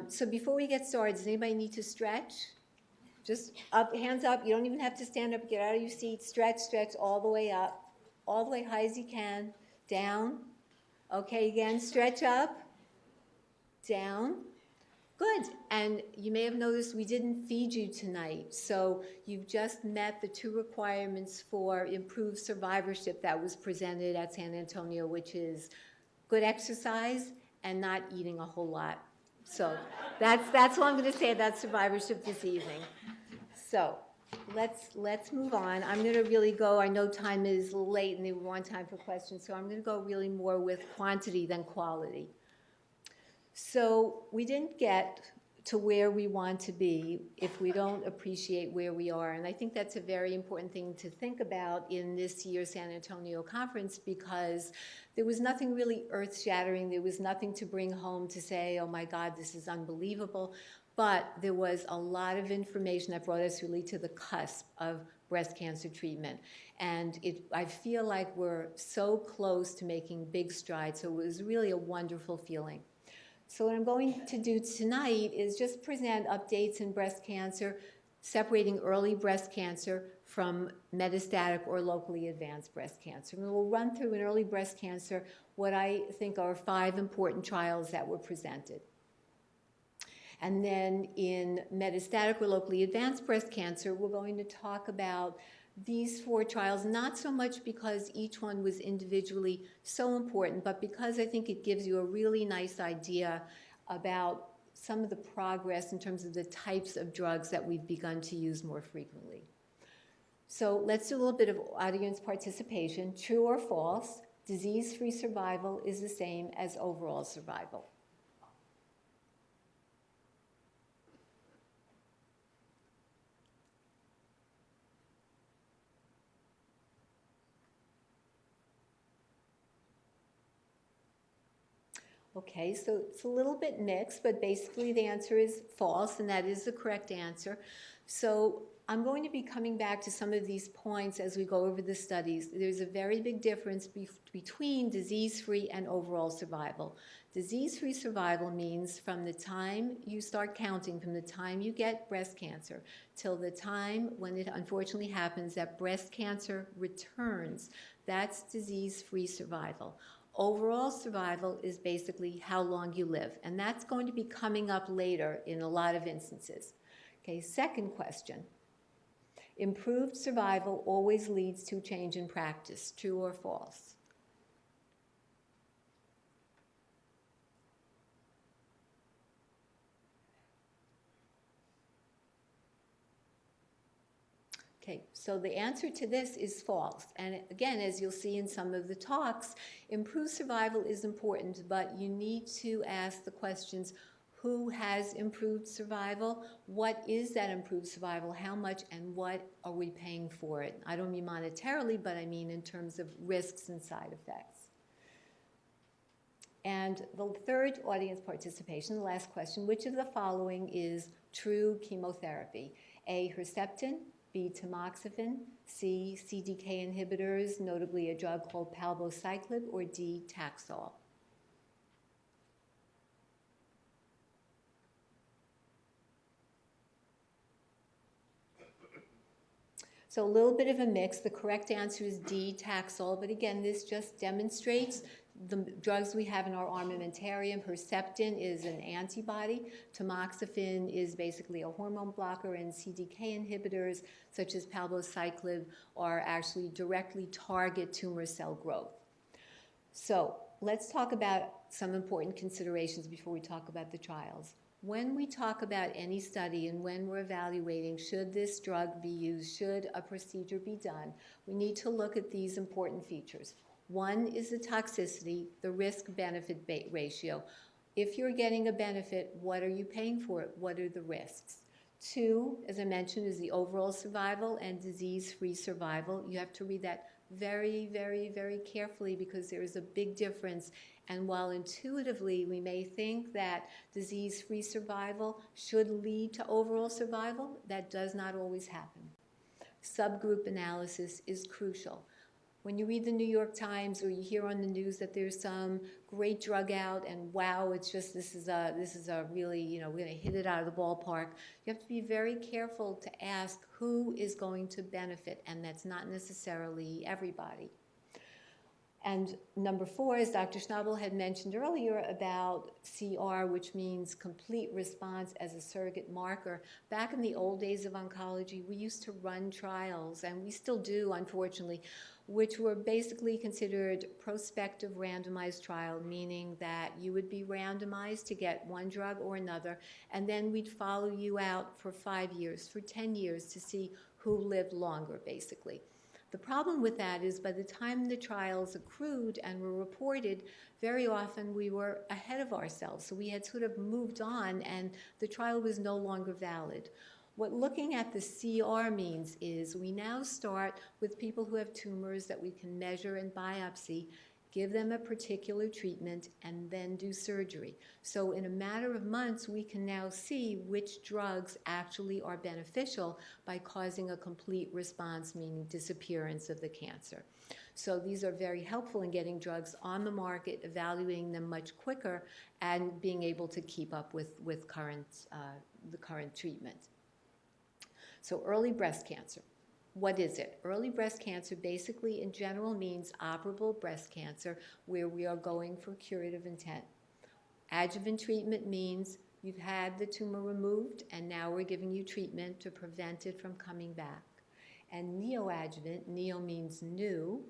So before we get started, does anybody need to stretch? Just up, hands up. You don't even have to stand up. Get out of your seat. Stretch, stretch all the way up, all the way high as you can. Down. Okay, again, stretch up. Down. Good. And you may have noticed we didn't feed you tonight. So you've just met the 2 requirements for improved survivorship that was presented at San Antonio, which is good exercise and not eating a whole lot. So that's all I'm going to say about survivorship this evening. So let's move on. I'm going to really go, I know time is late and they want time for questions, so I'm going to go really more with quantity than quality. So we didn't get to where we want to be if we don't appreciate where we are. And I think that's a very important thing to think about in this year's San Antonio conference, because there was nothing really earth-shattering. There was nothing to bring home to say, oh my God, this is unbelievable. But there was a lot of information that brought us really to the cusp of breast cancer treatment. And I feel like we're so close to making big strides. So it was really a wonderful feeling. So what I'm going to do tonight is just present updates in breast cancer, separating early breast cancer from metastatic or locally advanced breast cancer. And we'll run through in early breast cancer what I think are 5 important trials that were presented. And then in metastatic or locally advanced breast cancer, we're going to talk about these 4 trials, not so much because each one was individually so important, but because I think it gives you a really nice idea about some of the progress in terms of the types of drugs that we've begun to use more frequently. So let's do a little bit of audience participation. True or false, disease-free survival is the same as overall survival. Okay, so it's a little bit mixed, but basically the answer is false, and that is the correct answer. So I'm going to be coming back to some of these points as we go over the studies. There's a very big difference between disease-free and overall survival. Disease-free survival means from the time you start counting, from the time you get breast cancer, till the time when it unfortunately happens that breast cancer returns. That's disease-free survival. Overall survival is basically how long you live, and that's going to be coming up later in a lot of instances. Okay, second question. Improved survival always leads to change in practice, true or false? Okay, so the answer to this is false. And again, as you'll see in some of the talks, improved survival is important, but you need to ask the questions, who has improved survival? What is that improved survival? How much and what are we paying for it? I don't mean monetarily, but I mean in terms of risks and side effects. And the third audience participation, the last question, which of the following is true chemotherapy? A, Herceptin, B, tamoxifen, C, CDK inhibitors, notably a drug called palbociclib, or D, Taxol. So a little bit of a mix. The correct answer is D, Taxol, but again, this just demonstrates the drugs we have in our armamentarium. Herceptin is an antibody. Tamoxifen is basically a hormone blocker, and CDK inhibitors, such as palbociclib, are actually directly target tumor cell growth. So let's talk about some important considerations before we talk about the trials. When we talk about any study and when we're evaluating should this drug be used, should a procedure be done, we need to look at these important features. One is the toxicity, the risk-benefit ratio. If you're getting a benefit, what are you paying for it? What are the risks? 2, as I mentioned, is the overall survival and disease-free survival. You have to read that very, very, very carefully because there is a big difference. And while intuitively we may think that disease-free survival should lead to overall survival, that does not always happen. Subgroup analysis is crucial. When you read the New York Times or you hear on the news that there's some great drug out and wow, it's just this is a really, you know, we're going to hit it out of the ballpark. You have to be very careful to ask who is going to benefit, and that's not necessarily everybody. And number 4, as Dr. Schnabel had mentioned earlier about CR, which means complete response as a surrogate marker. Back in the old days of oncology, we used to run trials, and we still do, unfortunately, which were basically considered prospective randomized trial, meaning that you would be randomized to get one drug or another, and then we'd follow you out for 5 years, for 10 years to see who lived longer, basically. The problem with that is by the time the trials accrued and were reported, very often we were ahead of ourselves. So we had sort of moved on and the trial was no longer valid. What looking at the CR means is we now start with people who have tumors that we can measure and biopsy, give them a particular treatment, and then do surgery. So in a matter of months, we can now see which drugs actually are beneficial by causing a complete response, meaning disappearance of the cancer. So these are very helpful in getting drugs on the market, evaluating them much quicker, and being able to keep up with the current treatment. So early breast cancer. What is it? Early breast cancer basically in general means operable breast cancer where we are going for curative intent. Adjuvant treatment means you've had the tumor removed and now we're giving you treatment to prevent it from coming back. And neoadjuvant, neo means new,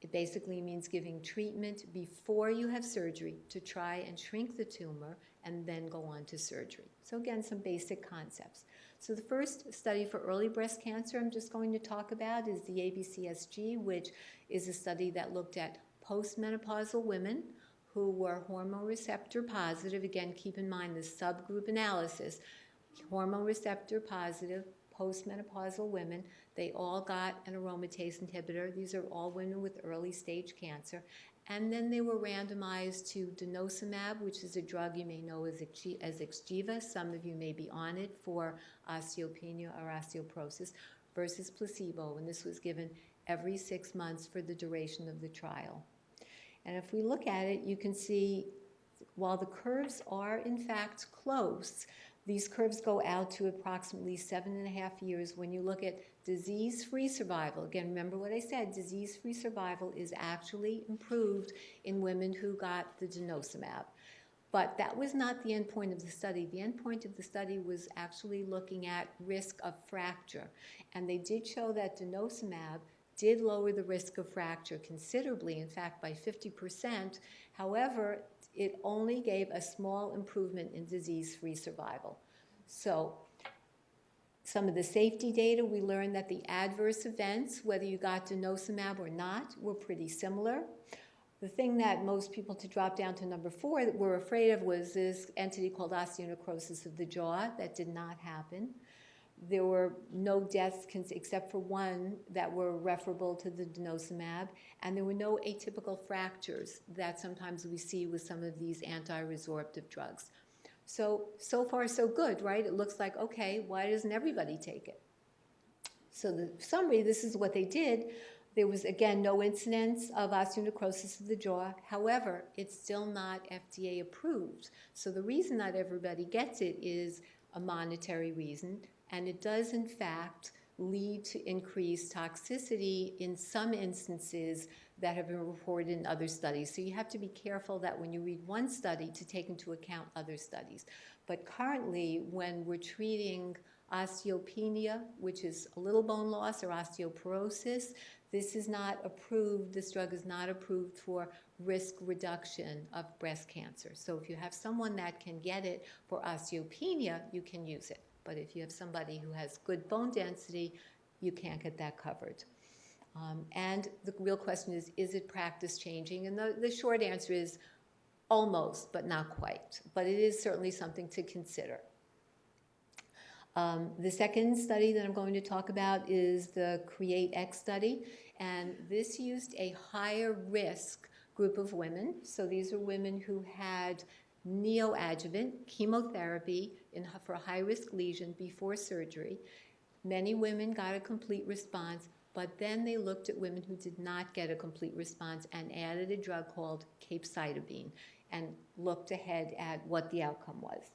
it basically means giving treatment before you have surgery to try and shrink the tumor and then go on to surgery. So again, some basic concepts. So the first study for early breast cancer I'm just going to talk about is the ABCSG, which is a study that looked at postmenopausal women who were hormone receptor positive. Again, keep in mind the subgroup analysis. Hormone receptor positive, postmenopausal women, they all got an aromatase inhibitor. These are all women with early stage cancer. And then they were randomized to denosumab, which is a drug you may know as Xgeva. Some of you may be on it for osteopenia or osteoporosis, versus placebo. And this was given every 6 months for the duration of the trial. And if we look at it, you can see while the curves are in fact close, these curves go out to approximately 7.5 years when you look at disease-free survival. Again, remember what I said, disease-free survival is actually improved in women who got the denosumab. But that was not the endpoint of the study. The endpoint of the study was actually looking at risk of fracture. And they did show that denosumab did lower the risk of fracture considerably, in fact by 50%. However, it only gave a small improvement in disease-free survival. So some of the safety data, we learned that the adverse events, whether you got denosumab or not, were pretty similar. The thing that most people, to drop down to number 4, that were afraid of was this entity called osteonecrosis of the jaw. That did not happen. There were no deaths except for one that were referable to the denosumab, and there were no atypical fractures that sometimes we see with some of these anti-resorptive drugs. So far so good, right? It looks like, okay, why doesn't everybody take it? So the summary, this is what they did. There was, again, no incidence of osteonecrosis of the jaw. However, it's still not FDA approved. So the reason not everybody gets it is a monetary reason. And it does, in fact, lead to increased toxicity in some instances that have been reported in other studies. So you have to be careful that when you read one study to take into account other studies. But currently, when we're treating osteopenia, which is a little bone loss, or osteoporosis, this is not approved, this drug is not approved for risk reduction of breast cancer. So if you have someone that can get it for osteopenia, you can use it. But if you have somebody who has good bone density, you can't get that covered. And the real question is it practice changing? And the short answer is almost, but not quite. But it is certainly something to consider. The second study that I'm going to talk about is the CREATE-X study. And this used a higher risk group of women. So these are women who had neoadjuvant chemotherapy for a high-risk lesion before surgery. Many women got a complete response. But then they looked at women who did not get a complete response and added a drug called capecitabine and looked ahead at what the outcome was.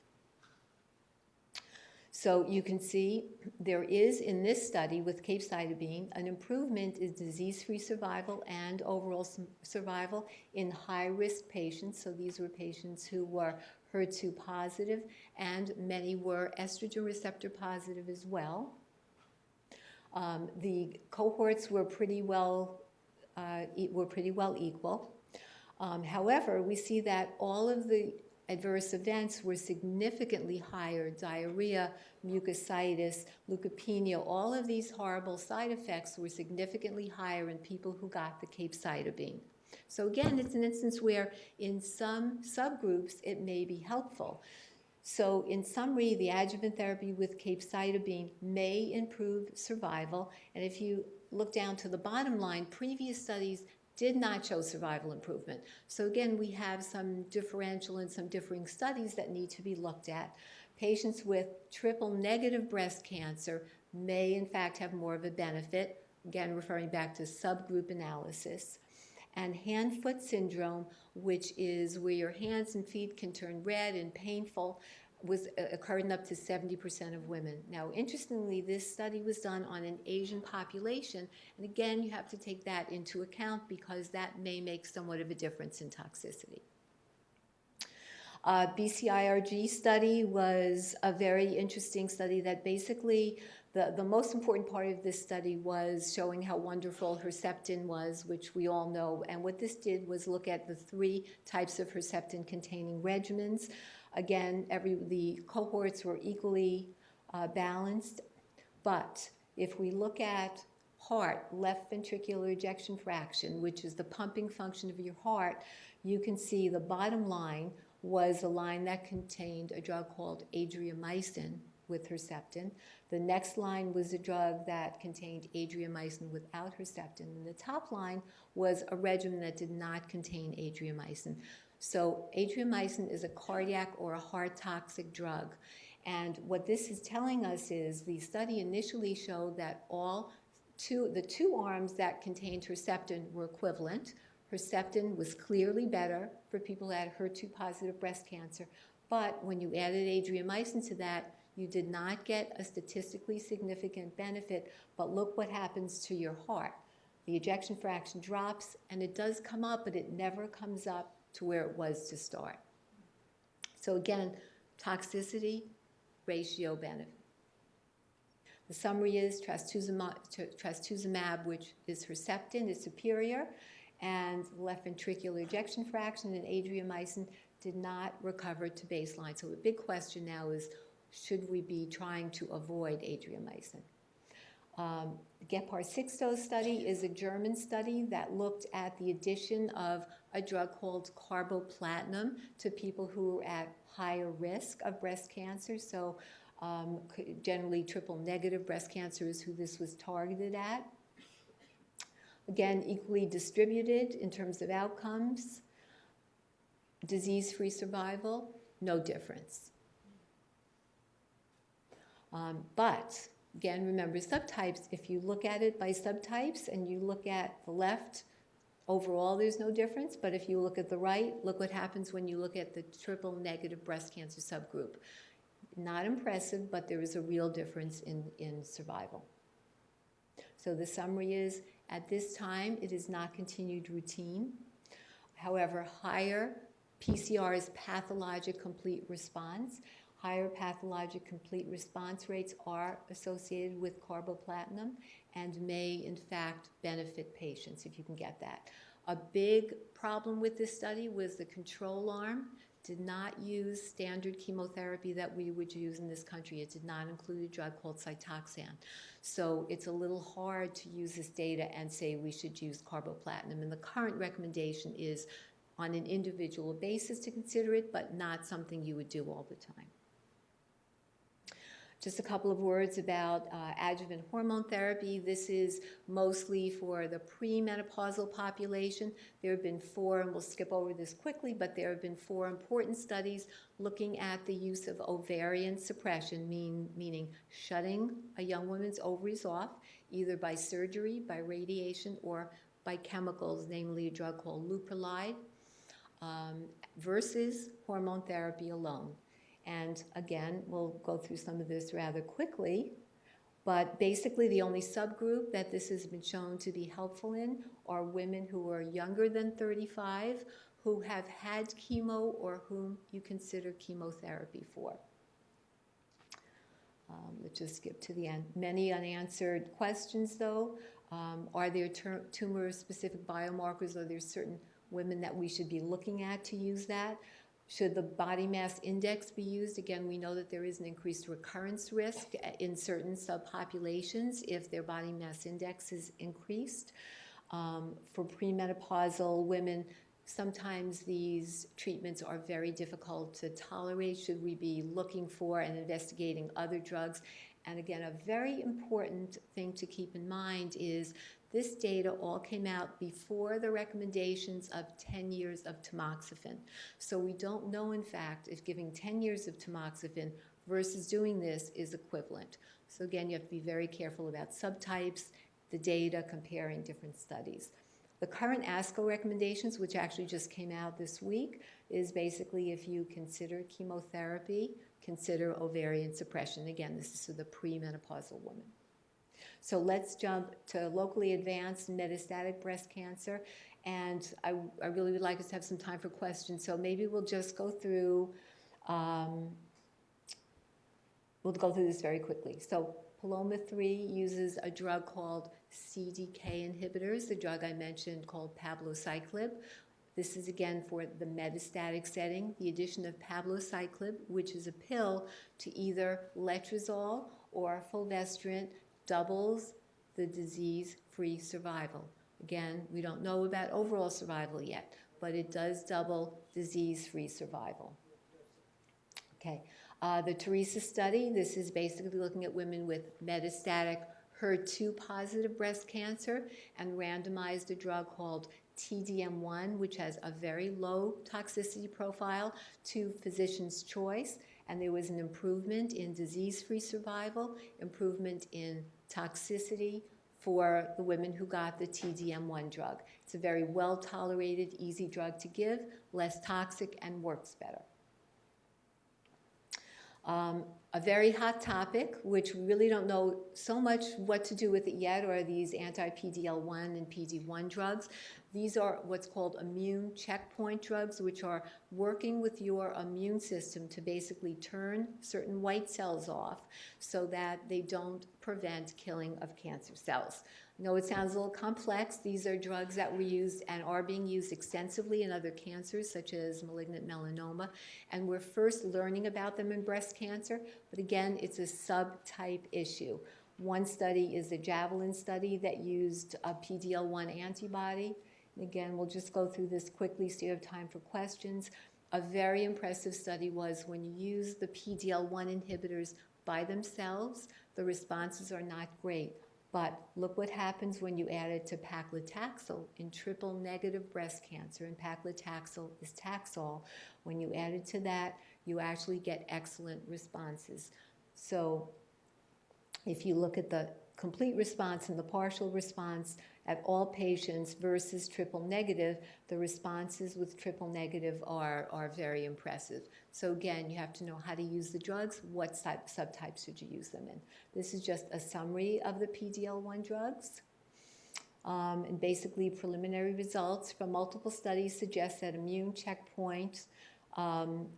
So you can see there is, in this study with capecitabine, an improvement in disease-free survival and overall survival in high-risk patients. So these were patients who were HER2 positive, and many were estrogen receptor positive as well. The cohorts were pretty well equal. However, we see that all of the adverse events were significantly higher: diarrhea, mucositis, leukopenia. All of these horrible side effects were significantly higher in people who got the capecitabine. So again, it's an instance where in some subgroups it may be helpful. So in summary, the adjuvant therapy with capecitabine may improve survival. And if you look down to the bottom line, previous studies did not show survival improvement. So again, we have some differential and some differing studies that need to be looked at. Patients with triple-negative breast cancer may in fact have more of a benefit, again referring back to subgroup analysis. And hand-foot syndrome, which is where your hands and feet can turn red and painful, occurred in up to 70% of women. Now, interestingly, this study was done on an Asian population, and again, you have to take that into account because that may make somewhat of a difference in toxicity. BCIRG study was a very interesting study that basically the most important part of this study was showing how wonderful Herceptin was, which we all know. And what this did was look at the 3 types of Herceptin-containing regimens. Again, the cohorts were equally balanced. But if we look at heart, left ventricular ejection fraction, which is the pumping function of your heart, you can see the bottom line was a line that contained a drug called adriamycin with Herceptin. The next line was a drug that contained adriamycin without Herceptin. And the top line was a regimen that did not contain adriamycin. So adriamycin is a cardiac or a heart toxic drug. And what this is telling us is the study initially showed that the 2 arms that contained Herceptin were equivalent. Herceptin was clearly better for people who had HER2-positive breast cancer. But when you added adriamycin to that, you did not get a statistically significant benefit, but look what happens to your heart. The ejection fraction drops, and it does come up, but it never comes up to where it was to start. So again, toxicity, ratio, benefit. The summary is trastuzumab, which is Herceptin, is superior, and left ventricular ejection fraction and adriamycin did not recover to baseline. So the big question now is, should we be trying to avoid adriamycin? The GeparSixto study is a German study that looked at the addition of a drug called carboplatin to people who are at higher risk of breast cancer. So generally triple-negative breast cancer is who this was targeted at. Again, equally distributed in terms of outcomes. Disease-free survival, no difference. But again, remember subtypes. If you look at it by subtypes and you look at the left, overall there's no difference. But if you look at the right, look what happens when you look at the triple-negative breast cancer subgroup. Not impressive, but there is a real difference in survival. So the summary is, at this time, it is not continued routine. However, higher PCR is pathologic complete response. Higher pathologic complete response rates are associated with carboplatin and may, in fact, benefit patients if you can get that. A big problem with this study was the control arm did not use standard chemotherapy that we would use in this country. It did not include a drug called Cytoxan. So it's a little hard to use this data and say we should use carboplatin. And the current recommendation is on an individual basis to consider it, but not something you would do all the time. Just a couple of words about adjuvant hormone therapy. This is mostly for the premenopausal population. There have been 4, and we'll skip over this quickly, but there have been 4 important studies looking at the use of ovarian suppression, meaning shutting a young woman's ovaries off, either by surgery, by radiation, or by chemicals, namely a drug called leuprolide, versus hormone therapy alone. And again, we'll go through some of this rather quickly, but basically the only subgroup that this has been shown to be helpful in are women who are younger than 35, who have had chemo or whom you consider chemotherapy for. Let's just skip to the end. Many unanswered questions though. Are there tumor-specific biomarkers? Are there certain women that we should be looking at to use that? Should the body mass index be used? Again, we know that there is an increased recurrence risk in certain subpopulations if their body mass index is increased. For premenopausal women, sometimes these treatments are very difficult to tolerate. Should we be looking for and investigating other drugs? And again, a very important thing to keep in mind is this data all came out before the recommendations of 10 years of tamoxifen. So we don't know, in fact, if giving 10 years of tamoxifen versus doing this is equivalent. So again, you have to be very careful about subtypes, the data, comparing different studies. The current ASCO recommendations, which actually just came out this week, is basically if you consider chemotherapy, consider ovarian suppression. Again, this is for the premenopausal woman. So let's jump to locally advanced metastatic breast cancer. And I really would like us to have some time for questions. So maybe we'll just go through, this very quickly. So Paloma-3 uses a drug called CDK inhibitors, the drug I mentioned called palbociclib. This is again for the metastatic setting. The addition of palbociclib, which is a pill, to either letrozole or fulvestrant, doubles the disease-free survival. Again, we don't know about overall survival yet, but it does double disease-free survival. Okay, the Teresa study, this is basically looking at women with metastatic HER2-positive breast cancer and randomized a drug called TDM1, which has a very low toxicity profile, to physician's choice, and there was an improvement in disease-free survival, improvement in toxicity for the women who got the TDM1 drug. It's a very well-tolerated, easy drug to give, less toxic, and works better. A very hot topic, which we really don't know so much what to do with it yet, are these anti-PD-L1 and PD-1 drugs. These are what's called immune checkpoint drugs, which are working with your immune system to basically turn certain white cells off so that they don't prevent killing of cancer cells. I know it sounds a little complex. These are drugs that were used and are being used extensively in other cancers, such as malignant melanoma, and we're first learning about them in breast cancer, but again, it's a subtype issue. One study is the Javelin study that used a PD-L1 antibody. And again, we'll just go through this quickly so you have time for questions. A very impressive study was when you use the PD-L1 inhibitors by themselves, the responses are not great. But look what happens when you add it to paclitaxel in triple-negative breast cancer, and paclitaxel is Taxol. When you add it to that, you actually get excellent responses. So if you look at the complete response and the partial response at all patients versus triple-negative, the responses with triple-negative are very impressive. So again, you have to know how to use the drugs, what subtypes should you use them in. This is just a summary of the PD-L1 drugs. And basically preliminary results from multiple studies suggest that immune checkpoint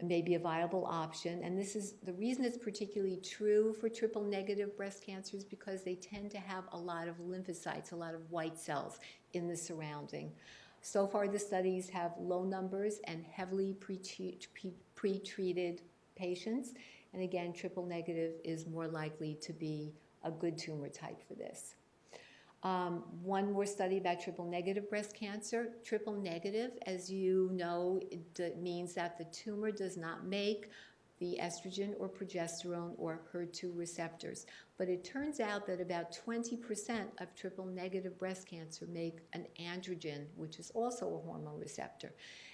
may be a viable option. And this is the reason it's particularly true for triple-negative breast cancers, because they tend to have a lot of lymphocytes, a lot of white cells in the surrounding. So far, the studies have low numbers and heavily pre-treated patients. And again, triple-negative is more likely to be a good tumor type for this. One more study about triple-negative breast cancer. Triple-negative, as you know, it means that the tumor does not make the estrogen or progesterone or HER2 receptors. But it turns out that about 20% of triple-negative breast cancer make an androgen, which is also a hormone receptor.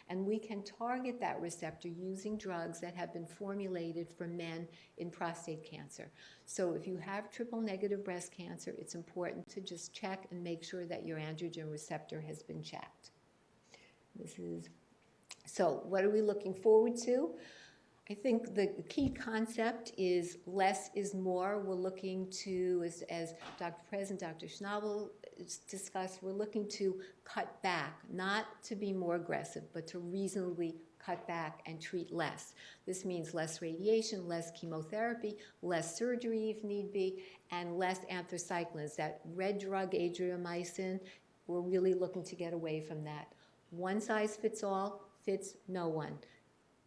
And we can target that receptor using drugs that have been formulated for men in prostate cancer. So if you have triple-negative breast cancer, it's important to just check and make sure that your androgen receptor has been checked. So what are we looking forward to? I think the key concept is less is more. We're looking to, as Dr. Prez and Dr. Schnabel discussed, we're looking to cut back, not to be more aggressive, but to reasonably cut back and treat less. This means less radiation, less chemotherapy, less surgery if need be, and less anthracyclines. That red drug, adriamycin, we're really looking to get away from that. One size fits all fits no one.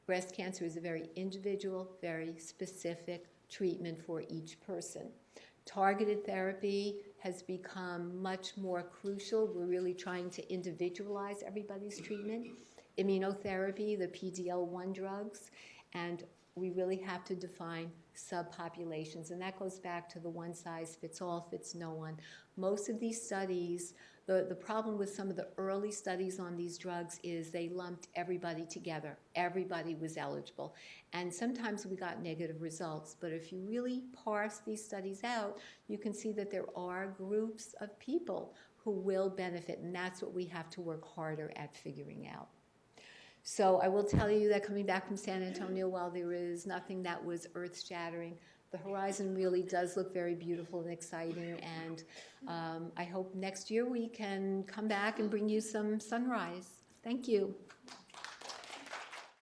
Breast cancer is a very individual, very specific treatment for each person. Targeted therapy has become much more crucial. We're really trying to individualize everybody's treatment. Immunotherapy, the PD-L1 drugs, and we really have to define subpopulations. And that goes back to the one size fits all, fits no one. Most of these studies, the problem with some of the early studies on these drugs is they lumped everybody together. Everybody was eligible. And sometimes we got negative results. But if you really parse these studies out, you can see that there are groups of people who will benefit. And that's what we have to work harder at figuring out. So I will tell you that coming back from San Antonio, while there is nothing that was earth-shattering, the horizon really does look very beautiful and exciting, and I hope next year we can come back and bring you some sunrise. Thank you.